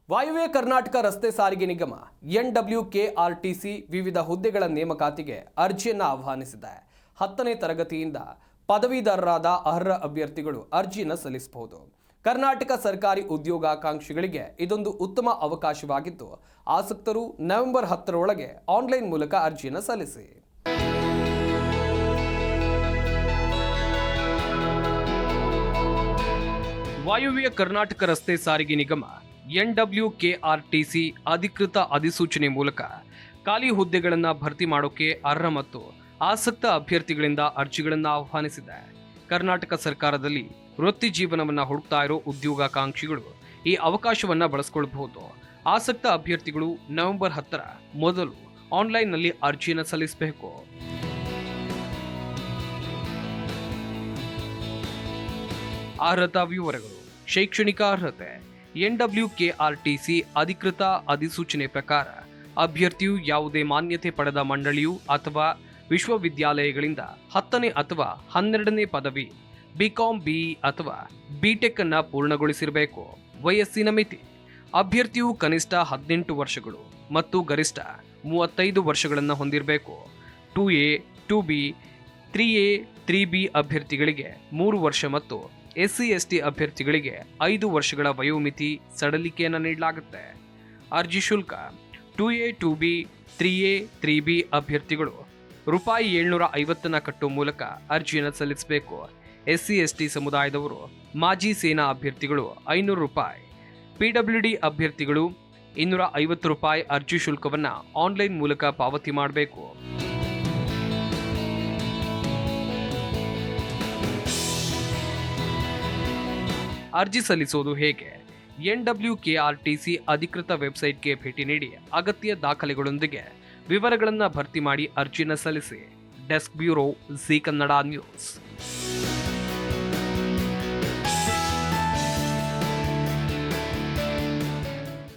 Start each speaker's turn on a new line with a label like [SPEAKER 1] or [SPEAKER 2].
[SPEAKER 1] ವಾಯುವ್ಯ ಕರ್ನಾಟಕ ರಸ್ತೆ ಸಾರಿಗೆ ನಿಗಮ NWKRTC ವಿವಿಧ ಹುದ್ದೆಗಳ ನೇಮಕಾತಿಗೆ ಅರ್ಜಿಯನ್ನು ಆಹ್ವಾನಿಸಿದೆ. 10ನೇ ತರಗತಿಯಿಂದ ಪದವೀಧರರಾದ ಅರ್ಹ ಅಭ್ಯರ್ಥಿಗಳು ಅರ್ಜಿಯನ್ನು ಸಲ್ಲಿಸಬಹುದು. ಕರ್ನಾಟಕ ಸರ್ಕಾರಿ ಉದ್ಯೋಗಾಕಾಂಕ್ಷಿಗಳಿಗೆ ಇದೊಂದು ಉತ್ತಮ ಅವಕಾಶವಾಗಿದ್ದು, ಆಸಕ್ತರು ನವೆಂಬರ್ 10 ರೊಳಗೆ ಆನ್ಲೈನ್ ಮೂಲಕ ಅರ್ಜಿಯನ್ನು ಸಲ್ಲಿಸಿ. ವಾಯುವ್ಯ ಕರ್ನಾಟಕ ರಸ್ತೆ ಸಾರಿಗೆ ನಿಗಮ NWKRTC ಅಧಿಕೃತ ಅಧಿಸೂಚನೆ ಮೂಲಕ ಖಾಲಿ ಹುದ್ದೆಗಳನ್ನು ಭರ್ತಿ ಮಾಡೋಕೆ ಅರ್ಹ ಮತ್ತು ಆಸಕ್ತ ಅಭ್ಯರ್ಥಿಗಳಿಂದ ಅರ್ಜಿಗಳನ್ನು ಆಹ್ವಾನಿಸಿದೆ. ಕರ್ನಾಟಕ ಸರ್ಕಾರದಲ್ಲಿ ವೃತ್ತಿ ಜೀವನವನ್ನು ಹುಡುಕ್ತಾ ಇರೋ ಉದ್ಯೋಗಾಕಾಂಕ್ಷಿಗಳು ಈ ಅವಕಾಶವನ್ನು ಬಳಸಿಕೊಳ್ಳಬಹುದು. ಆಸಕ್ತ ಅಭ್ಯರ್ಥಿಗಳು ನವೆಂಬರ್ 10ರ ಮೊದಲು ಆನ್ಲೈನ್ನಲ್ಲಿ ಅರ್ಜಿಯನ್ನು ಸಲ್ಲಿಸಬೇಕು. ಅರ್ಹತಾ ವಿವರಗಳು. ಶೈಕ್ಷಣಿಕ ಅರ್ಹತೆ. NWKRTC ಅಧಿಕೃತ ಅಧಿಸೂಚನೆ ಪ್ರಕಾರ ಅಭ್ಯರ್ಥಿಯು ಯಾವುದೇ ಮಾನ್ಯತೆ ಪಡೆದ ಮಂಡಳಿಯು ಅಥವಾ ವಿಶ್ವವಿದ್ಯಾಲಯಗಳಿಂದ 10ನೇ ಅಥವಾ 12ನೇ ಪದವಿ BCom BE ಅಥವಾ BTech ಅನ್ನು ಪೂರ್ಣಗೊಳಿಸಿರಬೇಕು. ವಯಸ್ಸಿನ ಮಿತಿ. ಅಭ್ಯರ್ಥಿಯು ಕನಿಷ್ಠ 18 ವರ್ಷಗಳು ಮತ್ತು ಗರಿಷ್ಠ 35 ವರ್ಷಗಳನ್ನು ಹೊಂದಿರಬೇಕು. 2A 2B 3A 3B ಅಭ್ಯರ್ಥಿಗಳಿಗೆ 3 ವರ್ಷ ಮತ್ತು SC/ST ಅಭ್ಯರ್ಥಿಗಳಿಗೆ 5 ವರ್ಷಗಳ ವಯೋಮಿತಿ ಸಡಲಿಕೆಯನ್ನು ನೀಡಲಾಗುತ್ತೆ. ಅರ್ಜಿ ಶುಲ್ಕ. 2A 2B 3A 3B ಅಭ್ಯರ್ಥಿಗಳು ₹750 ಕಟ್ಟುವ ಮೂಲಕ ಅರ್ಜಿಯನ್ನು ಸಲ್ಲಿಸಬೇಕು. SC/ST ಸಮುದಾಯದವರು ಮಾಜಿ ಸೇನಾ ಅಭ್ಯರ್ಥಿಗಳು ₹500, PWD ಅಭ್ಯರ್ಥಿಗಳು ₹250 ಅರ್ಜಿ ಶುಲ್ಕವನ್ನು ಆನ್ಲೈನ್ ಮೂಲಕ ಪಾವತಿ ಮಾಡಬೇಕು. ಅರ್ಜಿ ಸಲ್ಲಿಸುವುದು ಹೇಗೆ? NWKRTC ಅಧಿಕೃತ ವೆಬ್ಸೈಟ್ಗೆ ಭೇಟಿ ನೀಡಿ ಅಗತ್ಯ ದಾಖಲೆಗಳೊಂದಿಗೆ ವಿವರಗಳನ್ನು ಭರ್ತಿ ಮಾಡಿ ಅರ್ಜಿಯನ್ನು ಸಲ್ಲಿಸಿ. Desk bureau, G Kannada news.